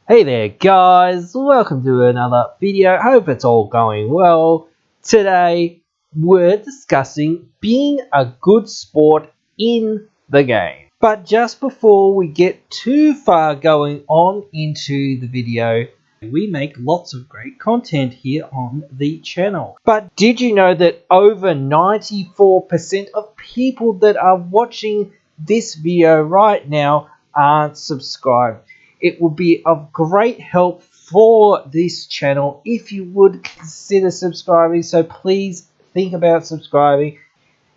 Hey there guys, welcome to another video. Hope it's all going well. Today we're discussing being a good sport in the game. But just before we get too far going on into the video, we make lots of great content here on the channel. But did you know that over 94% of people that are watching this video right now aren't subscribed? It would be of great help for this channel if you would consider subscribing, so please think about subscribing.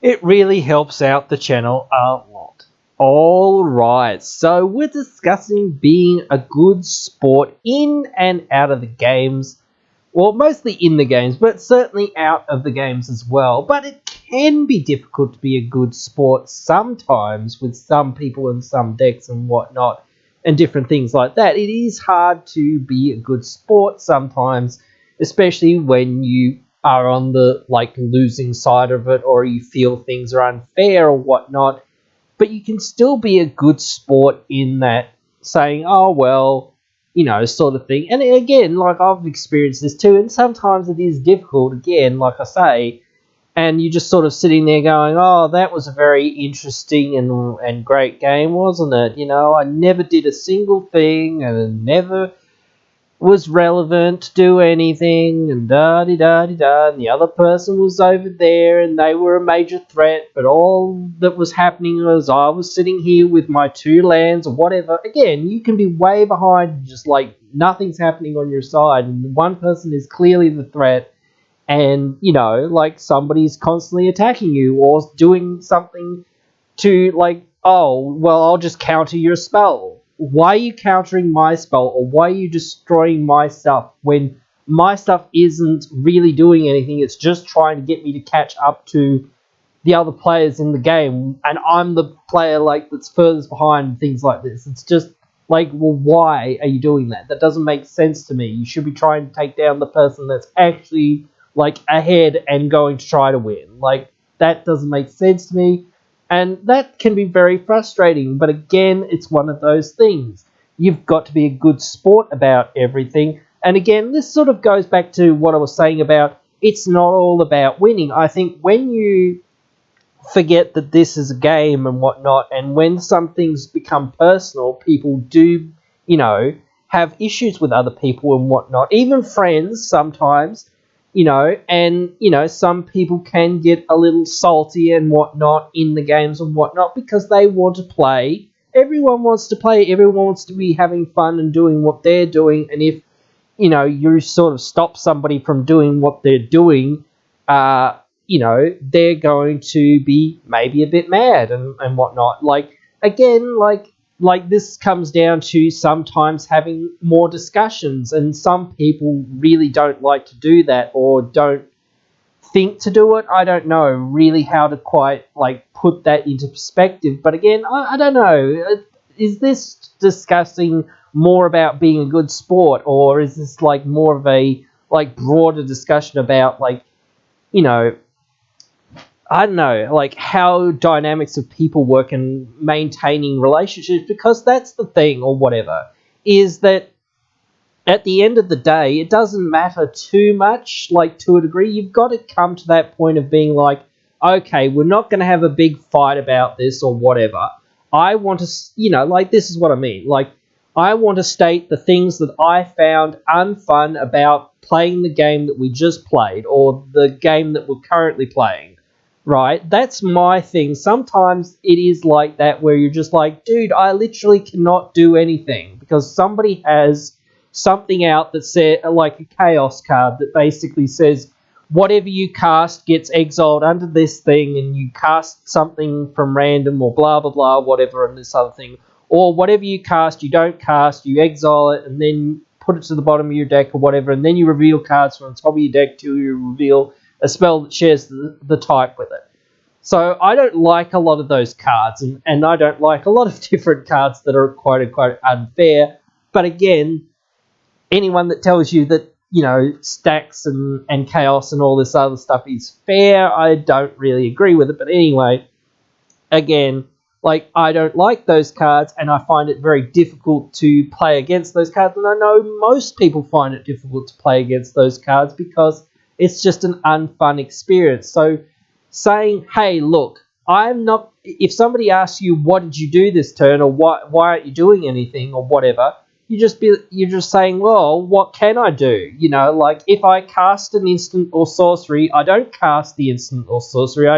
It really helps out the channel a lot. Alright, so we're discussing being a good sport in and out of the games. Well, mostly in the games, but certainly out of the games as well. But it can be difficult to be a good sport sometimes with some people and some decks and whatnot and different things like that. It is hard to be a good sport sometimes, especially when you are on the losing side of it, or you feel things are unfair or whatnot. But you can still be a good sport in that, saying, oh well, sort of thing. And again, I've experienced this too, and sometimes it is difficult, again, like I say, and you're just sort of sitting there going, oh, that was a very interesting and great game, wasn't it? I never did a single thing, and it never was relevant to do anything, and da-di-da-di-da, and the other person was over there, and they were a major threat, but all that was happening was I was sitting here with my 2 lands or whatever. Again, you can be way behind, just nothing's happening on your side, and one person is clearly the threat, and somebody's constantly attacking you or doing something to oh well, I'll just counter your spell. Why are you countering my spell, or why are you destroying my stuff when my stuff isn't really doing anything? It's just trying to get me to catch up to the other players in the game, and I'm the player that's furthest behind, things like this. It's just well, why are you doing that? That doesn't make sense to me. You should be trying to take down the person that's actually ahead and going to try to win. That doesn't make sense to me, and that can be very frustrating. But again, it's one of those things. You've got to be a good sport about everything. And again, this sort of goes back to what I was saying about it's not all about winning. I think when you forget that this is a game and whatnot, and when some things become personal, people do, have issues with other people and whatnot, even friends sometimes, and, some people can get a little salty and whatnot in the games and whatnot because they want to play. Everyone wants to play, everyone wants to be having fun and doing what they're doing, and if, you sort of stop somebody from doing what they're doing, they're going to be maybe a bit mad and whatnot. Again, this comes down to sometimes having more discussions, and some people really don't like to do that or don't think to do it. I don't know really how to quite put that into perspective. But again, I don't know. Is this discussing more about being a good sport, or is this more of a broader discussion about I don't know, how dynamics of people work and maintaining relationships? Because that's the thing, or whatever, is that at the end of the day, it doesn't matter too much, to a degree. You've got to come to that point of being okay, we're not going to have a big fight about this or whatever. I want to, this is what I mean. I want to state the things that I found unfun about playing the game that we just played, or the game that we're currently playing. Right, that's my thing. Sometimes it is like that, where you're just dude, I literally cannot do anything because somebody has something out that said, a chaos card that basically says whatever you cast gets exiled under this thing, and you cast something from random or blah blah blah, whatever, and this other thing, or whatever you cast, you don't cast, you exile it and then put it to the bottom of your deck or whatever, and then you reveal cards from the top of your deck till you reveal a spell that shares the type with it. So I don't like a lot of those cards, and I don't like a lot of different cards that are quote-unquote unfair. But again, anyone that tells you that, stacks and chaos and all this other stuff is fair, I don't really agree with it. But anyway, again, like, I don't like those cards, and I find it very difficult to play against those cards. And I know most people find it difficult to play against those cards because it's just an unfun experience. So saying, hey, look, I'm not. If somebody asks you, what did you do this turn, or why aren't you doing anything, or whatever, you're just saying, well, what can I do? You know, like, if I cast an instant or sorcery, I don't cast the instant or sorcery.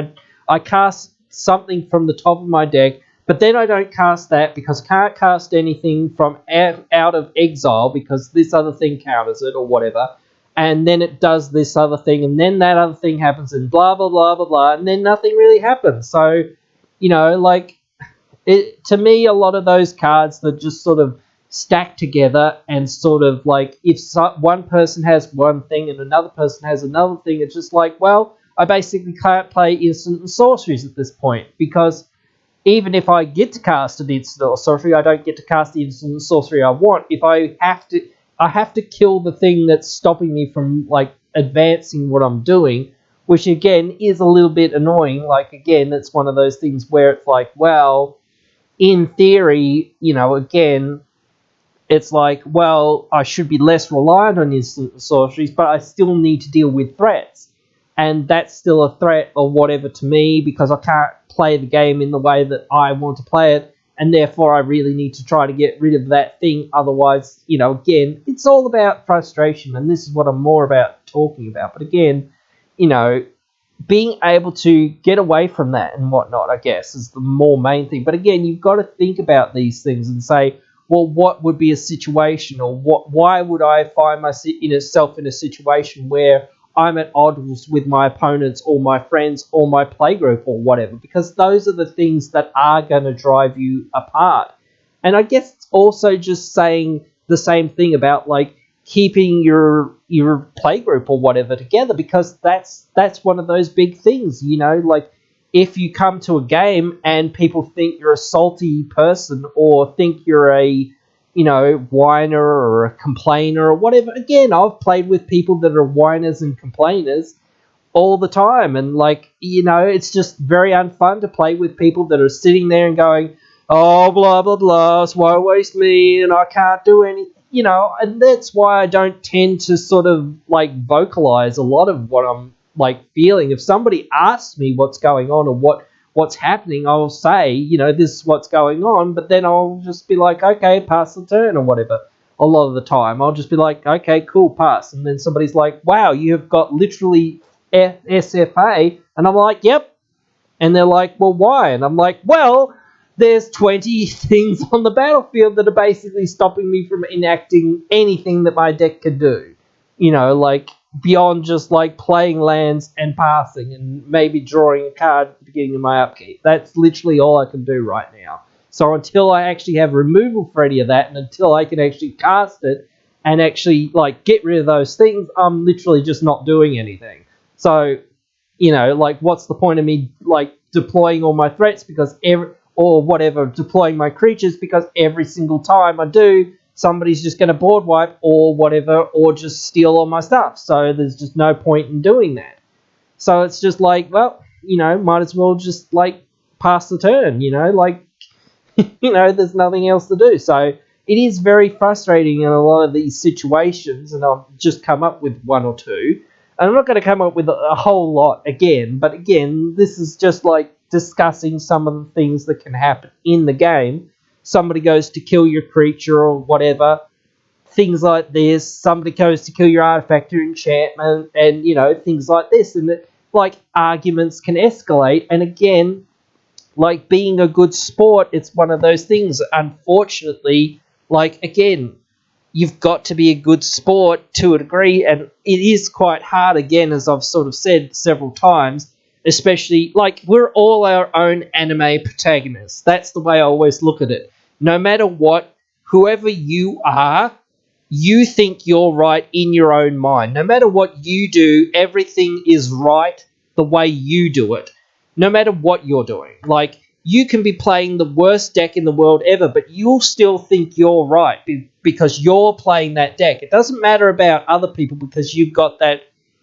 I cast something from the top of my deck, but then I don't cast that because I can't cast anything from out of exile because this other thing counters it or whatever. And then it does this other thing, and then that other thing happens, and blah, blah, blah, blah, blah, and then nothing really happens. So, you know, like, to me, a lot of those cards that just sort of stack together and sort of like, if one person has one thing and another person has another thing, it's just like, well, I basically can't play instant and sorceries at this point because even if I get to cast an instant or sorcery, I don't get to cast the instant and sorcery I want. If I have to kill the thing that's stopping me from like advancing what I'm doing, which again is a little bit annoying. Like, again, it's one of those things where it's like, well, in theory, you know, again, it's like, well, I should be less reliant on instant sorceries, but I still need to deal with threats. And that's still a threat or whatever to me because I can't play the game in the way that I want to play it. And therefore, I really need to try to get rid of that thing. Otherwise, you know, again, it's all about frustration. And this is what I'm more about talking about. But again, you know, being able to get away from that and whatnot, I guess, is the more main thing. But again, you've got to think about these things and say, well, what would be a situation, or why would I find myself in a situation where I'm at odds with my opponents or my friends or my playgroup or whatever, because those are the things that are going to drive you apart. And I guess it's also just saying the same thing about like keeping your playgroup or whatever together, because that's one of those big things, you know, like if you come to a game and people think you're a salty person or think you're a, you know, whiner or a complainer or whatever. Again, I've played with people that are whiners and complainers all the time, and like, you know, it's just very unfun to play with people that are sitting there and going, oh, blah blah blah, it's why waste me and I can't do anything, you know. And that's why I don't tend to sort of like vocalize a lot of what I'm like feeling. If somebody asks me what's going on or what's happening, I'll say, you know, this is what's going on, but then I'll just be like, okay, pass the turn or whatever. A lot of the time, I'll just be like, okay, cool, pass. And then somebody's like, wow, you have got literally SFA. And I'm like, yep. And they're like, well, why? And I'm like, well, there's 20 things on the battlefield that are basically stopping me from enacting anything that my deck can do. You know, like, beyond just like playing lands and passing and maybe drawing a card at the beginning of my upkeep. That's literally all I can do right now. So until I actually have removal for any of that, and until I can actually cast it and actually like get rid of those things, I'm literally just not doing anything. So, you know, like, what's the point of me like deploying all my threats because deploying my creatures, because every single time I do, somebody's just going to board wipe or whatever, or just steal all my stuff. So there's just no point in doing that. So it's just like, well, you know, might as well just like pass the turn, you know, like, you know, there's nothing else to do. So it is very frustrating in a lot of these situations, and I've just come up with one or two. And I'm not going to come up with a whole lot again, but again, this is just like discussing some of the things that can happen in the game. Somebody goes to kill your creature or whatever, things like this. Somebody goes to kill your artifact or enchantment, and, you know, things like this. And like, arguments can escalate. And again, like, being a good sport, it's one of those things. Unfortunately, like, again, you've got to be a good sport to a degree, and it is quite hard, again, as I've sort of said several times, especially, like, we're all our own anime protagonists. That's the way I always look at it. No matter what, whoever you are, you think you're right in your own mind. No matter what you do, everything is right the way you do it. No matter what you're doing. Like, you can be playing the worst deck in the world ever, but you'll still think you're right because you're playing that deck. It doesn't matter about other people because you've got that,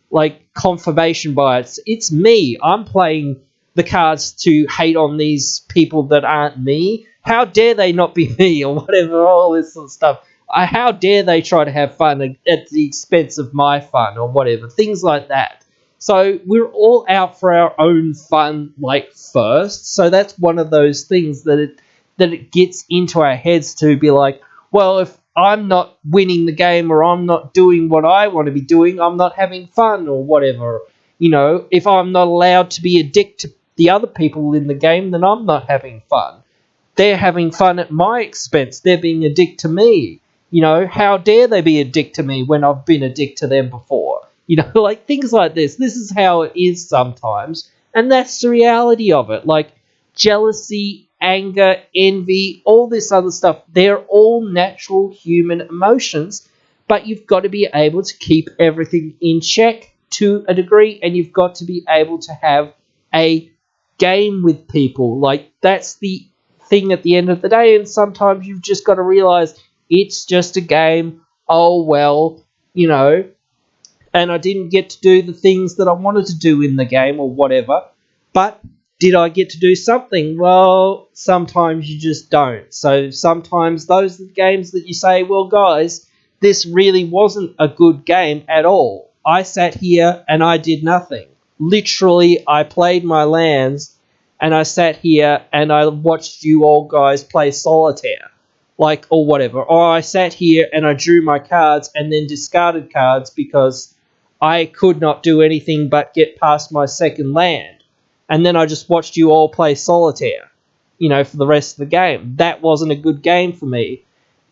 like, confirmation bias. It's me. I'm playing the cards to hate on these people that aren't me. How dare they not be me, or whatever, all this sort of stuff. How dare they try to have fun at the expense of my fun, or whatever, things like that. So we're all out for our own fun, like, first. So that's one of those things that it gets into our heads to be like, well, if I'm not winning the game, or I'm not doing what I want to be doing, I'm not having fun, or whatever. If I'm not allowed to be a dick to the other people in the game, then I'm not having fun. They're having fun at my expense. They're being a dick to me. How dare they be a dick to me when I've been a dick to them before? Like, things like this. This is how it is sometimes, and that's the reality of it. Like, jealousy, anger, envy, all this other stuff, they're all natural human emotions, but you've got to be able to keep everything in check to a degree, and you've got to be able to have a game with people. Like, that's the thing at the end of the day, and sometimes you've just got to realize it's just a game. Oh, well, and I didn't get to do the things that I wanted to do in the game, or whatever, but did I get to do something? Well, sometimes you just don't. So sometimes those are the games that you say, well, guys, this really wasn't a good game at all. I sat here and I did nothing. Literally, I played my lands and I sat here and I watched you all guys play solitaire, like, or whatever. Or I sat here and I drew my cards and then discarded cards because I could not do anything but get past my second land. And then I just watched you all play solitaire, for the rest of the game. That wasn't a good game for me.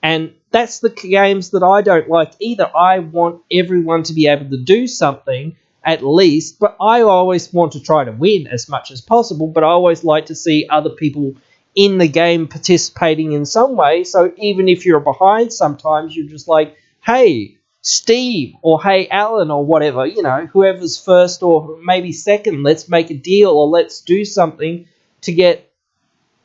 And that's the games that I don't like either. I want everyone to be able to do something, at least, but I always want to try to win as much as possible, but I always like to see other people in the game participating in some way. So even if you're behind, sometimes you're just like, hey, Steve, or hey, Alan, or whatever, whoever's first or maybe second, let's make a deal, or let's do something to get,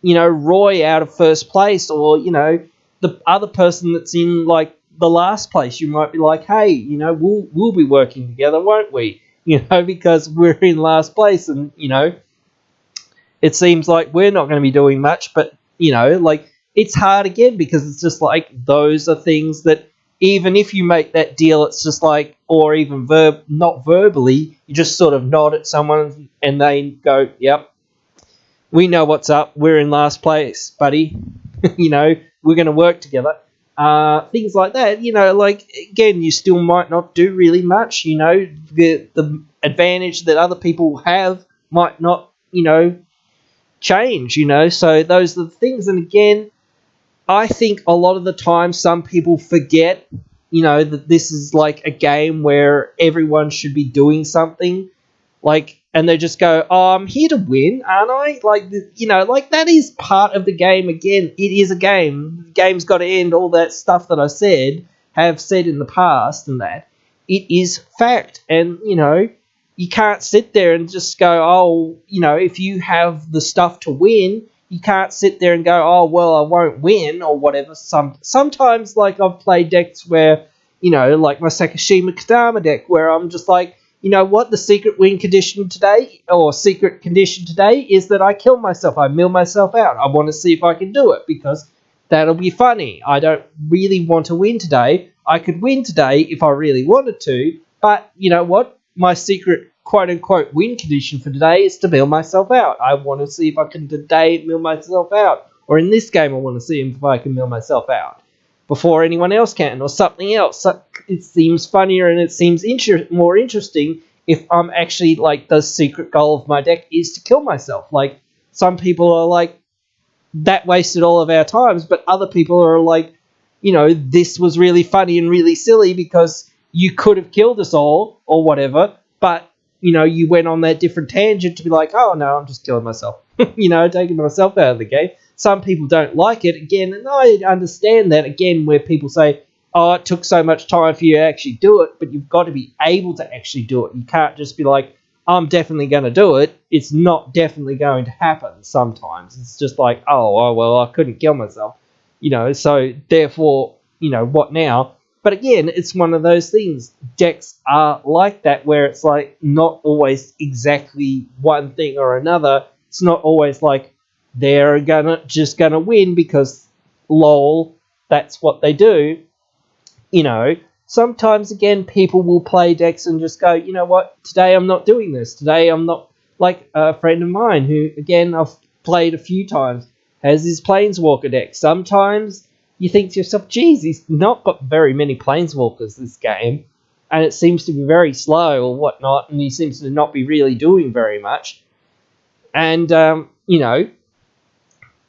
Roy out of first place, or, the other person that's in, like, the last place. You might be like, hey, we'll be working together, won't we? Because we're in last place, and, it seems like we're not going to be doing much, but, like, it's hard again, because it's just like, those are things that, even if you make that deal, it's just like, or even not verbally, you just sort of nod at someone and they go, yep, we know what's up. We're in last place, buddy. We're going to work together. Things like that, like, again, you still might not do really much. The advantage that other people have might not, change, So those are the things. And again, I think a lot of the time some people forget, that this is like a game where everyone should be doing something, like, and they just go, oh, I'm here to win, aren't I? Like, like, that is part of the game. Again, it is a game. The game's got to end. All that stuff that I have said in the past, and that, it is fact. And, you can't sit there and just go, oh, if you have the stuff to win, you can't sit there and go, oh, well, I won't win, or whatever. Sometimes, like, I've played decks where, like my Sakashima Kadama deck, where I'm just like, you know what, the secret win condition today, or secret condition today, is that I kill myself. I mill myself out. I want to see if I can do it, because that'll be funny. I don't really want to win today. I could win today if I really wanted to, but you know what? My secret quote-unquote win condition for today is to mill myself out. I want to see if I can today mill myself out. Or in this game, I want to see if I can mill myself out before anyone else can, or something else. It seems funnier and it seems more interesting if I'm actually, like, the secret goal of my deck is to kill myself. Like, some people are like, that wasted all of our times, but other people are like, this was really funny and really silly because you could have killed us all, or whatever, but you went on that different tangent to be like, oh, no, I'm just killing myself. Taking myself out of the game. Some people don't like it, again, and I understand that, again, where people say, oh, it took so much time for you to actually do it, but you've got to be able to actually do it. You can't just be like, I'm definitely going to do it. It's not definitely going to happen sometimes. It's just like, oh well, I couldn't kill myself. So therefore, what now? But again, it's one of those things. Decks are like that, where it's like not always exactly one thing or another. It's not always like they're gonna win because lol, that's what they do. You know, sometimes again people will play decks and just go, you know what, today I'm not doing this. Today I'm not, like a friend of mine who again I've played a few times has his Planeswalker deck. Sometimes you think to yourself, geez, he's not got very many Planeswalkers this game, and it seems to be very slow or whatnot, and he seems to not be really doing very much. And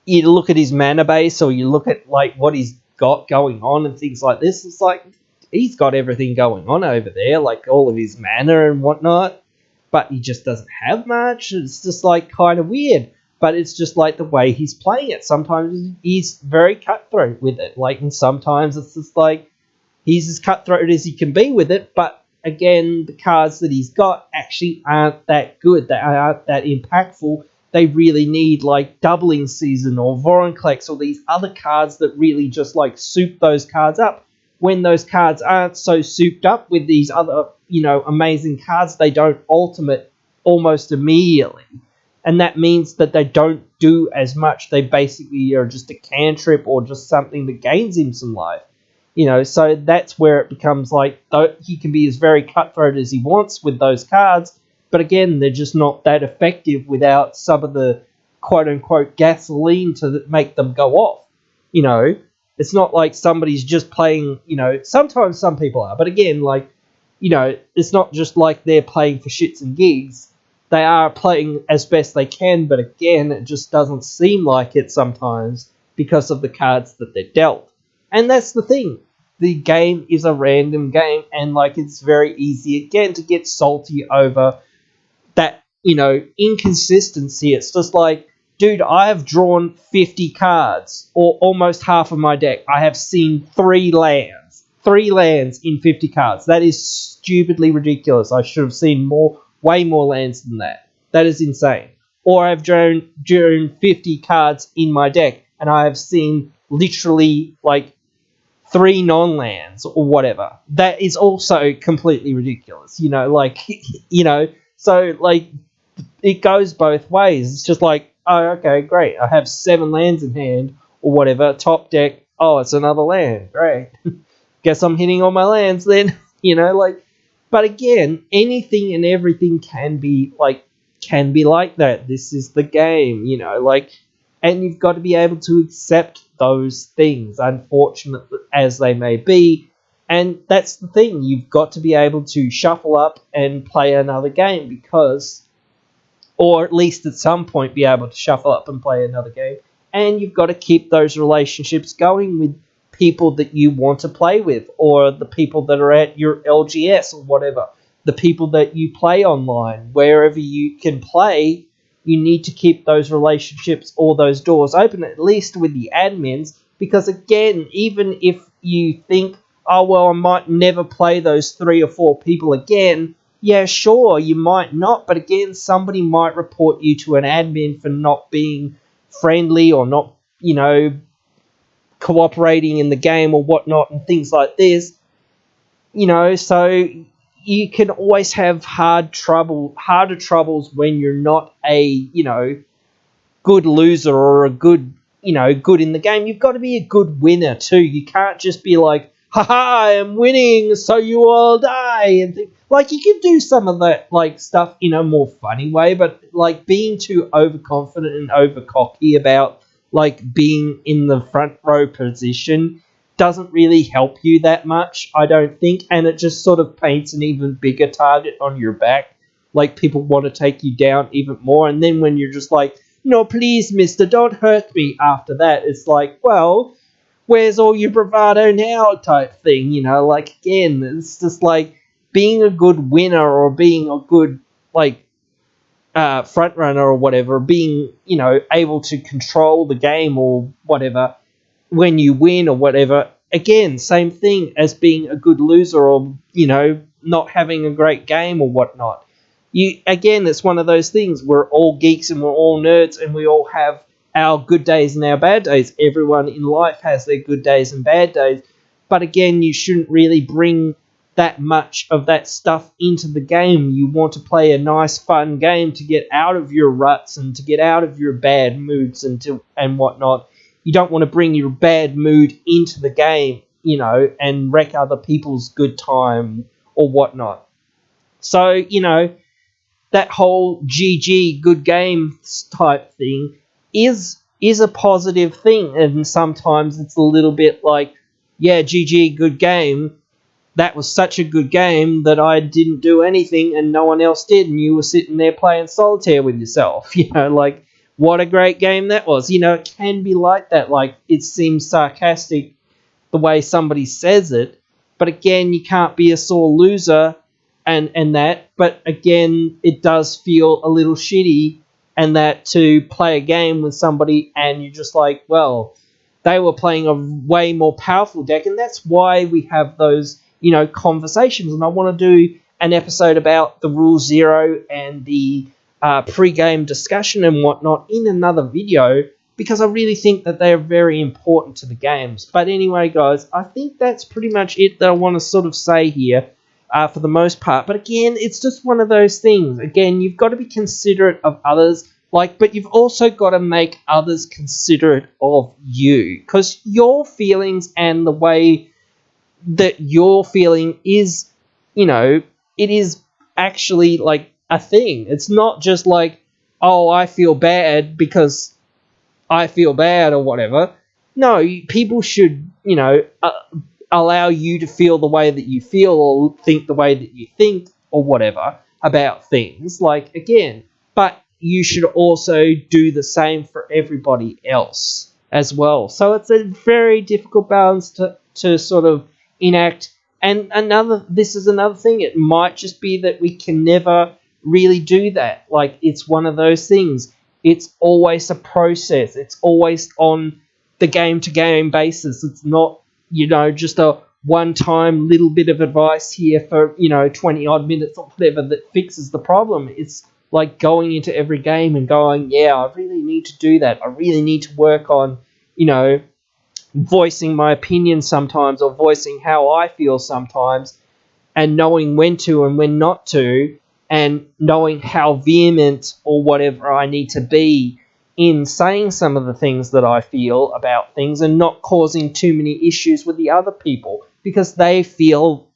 you look at his mana base, or you look at like what he's got going on and things like this. It's like he's got everything going on over there, like all of his mana and whatnot, but he just doesn't have much. It's just like kind of weird. But it's just like the way he's playing it. Sometimes he's very cutthroat with it, like, and sometimes it's just like he's as cutthroat as he can be with it. But again, the cards that he's got actually aren't that good. They aren't that impactful. They really need like Doubling Season or Vorinclex or these other cards that really just like soup those cards up. When those cards aren't so souped up with these other, amazing cards, they don't ultimate almost immediately. And that means that they don't do as much. They basically are just a cantrip or just something that gains him some life. So that's where it becomes like he can be as very cutthroat as he wants with those cards, but again, they're just not that effective without some of the quote-unquote gasoline to make them go off. It's not like somebody's just playing, sometimes some people are, but again, it's not just like they're playing for shits and gigs. They are playing as best they can, but again, it just doesn't seem like it sometimes because of the cards that they're dealt. And that's the thing. The game is a random game, and it's very easy again to get salty over that, inconsistency. It's just like, dude, I have drawn 50 cards, or almost half of my deck. I have seen 3 lands. 3 lands in 50 cards. That is stupidly ridiculous. I should have seen way more lands than that. That is insane. Or I've drawn 50 cards in my deck, and I have seen literally 3 non-lands or whatever. That is also completely ridiculous. So it goes both ways. It's just like, oh, okay, great. I have 7 lands in hand or whatever. Top deck, oh, it's another land. Great. Guess I'm hitting all my lands then. But again, anything and everything can be like that. This is the game, and you've got to be able to accept those things, unfortunate as they may be. And that's the thing. You've got to be able to shuffle up and play another game or at least at some point be able to shuffle up and play another game. And you've got to keep those relationships going with people that you want to play with, or the people that are at your LGS or whatever, the people that you play online, wherever you can play. You need to keep those relationships or those doors open, at least with the admins, because again, even if you think, oh, well, I might never play those 3 or 4 people again, yeah, sure, you might not, but again, somebody might report you to an admin for not being friendly or not, cooperating in the game or whatnot and things like this, so you can always have harder troubles when you're not a, good loser or a good, good in the game. You've got to be a good winner too. You can't just be like, haha, I am winning, so you all die, and you can do some of that stuff in a more funny way, but being too overconfident and overcocky about being in the front row position doesn't really help you that much, I don't think, and it just sort of paints an even bigger target on your back. People want to take you down even more, and then when you're just like, no, please, mister, don't hurt me, after that, it's like, well, where's all your bravado now type thing, again, it's just being a good winner or being a good, front runner or whatever, being, able to control the game or whatever, when you win or whatever, again, same thing as being a good loser or, not having a great game or whatnot. Again, it's one of those things. We're all geeks and we're all nerds and we all have our good days and our bad days. Everyone in life has their good days and bad days. but again, you shouldn't really bring that much of that stuff into the game. You want to play a nice, fun game to get out of your ruts and to get out of your bad moods and whatnot. You don't want to bring your bad mood into the game, and wreck other people's good time or whatnot. So, that whole GG, good game type thing is a positive thing, and sometimes it's a little bit like, yeah, GG, good game. That was such a good game that I didn't do anything and no one else did, and you were sitting there playing solitaire with yourself. Like, what a great game that was. It can be like that. Like, it seems sarcastic the way somebody says it, but again, you can't be a sore loser and that. But again, it does feel a little shitty, and that to play a game with somebody and you're just like, well, they were playing a way more powerful deck, and that's why we have those conversations. And I want to do an episode about the Rule Zero and the pre-game discussion and whatnot in another video, because I really think that they are very important to the games. But anyway, guys, I think that's pretty much it that I want to sort of say here for the most part. But again, it's just one of those things. Again, you've got to be considerate of others, but you've also got to make others considerate of you, because your feelings and the way that you're feeling is, it is actually like a thing. It's not just like, oh, I feel bad because I feel bad or whatever. No, people should, allow you to feel the way that you feel or think the way that you think or whatever about things. Like, again, but you should also do the same for everybody else as well. So it's a very difficult balance to sort of enact. And this is another thing. It might just be that we can never really do that. Like, it's one of those things. It's always a process. It's always on the game-to-game basis. It's not, just a one-time little bit of advice here for, 20-odd minutes or whatever that fixes the problem. It's like going into every game and going, yeah, I really need to do that. I really need to work on, voicing my opinion sometimes, or voicing how I feel sometimes, and knowing when to and when not to, and knowing how vehement or whatever I need to be in saying some of the things that I feel about things, and not causing too many issues with the other people because they feel,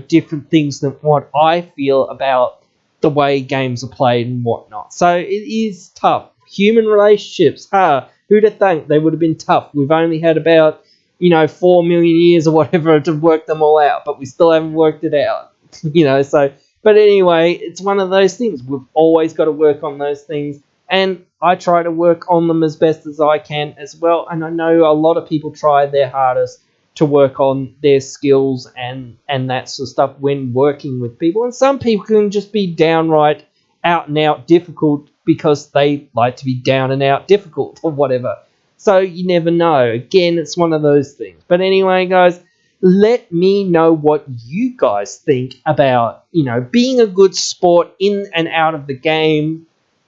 different things than what I feel about the way games are played and whatnot. So it is tough. Human relationships, who'd have thunk they would have been tough? We've only had about, 4 million years or whatever to work them all out, but we still haven't worked it out. But anyway, it's one of those things. We've always got to work on those things, and I try to work on them as best as I can as well. And I know a lot of people try their hardest to work on their skills and that sort of stuff when working with people. And some people can just be downright out and out difficult because they like to be down and out difficult or whatever. So you never know. Again, it's one of those things. But anyway, guys, let me know what you guys think about, being a good sport in and out of the game.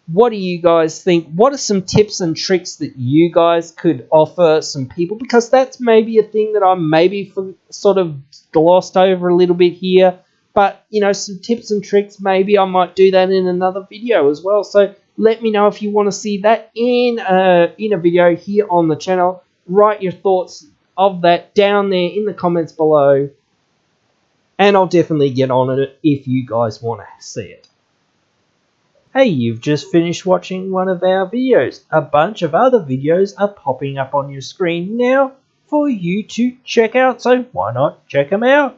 What do you guys think? What are some tips and tricks that you guys could offer some people? Because that's maybe a thing that I maybe sort of glossed over a little bit here. But, some tips and tricks, maybe I might do that in another video as well. So let me know if you want to see that in a video here on the channel. Write your thoughts of that down there in the comments below, and I'll definitely get on it if you guys want to see it. Hey, you've just finished watching one of our videos. A bunch of other videos are popping up on your screen now for you to check out, so why not check them out?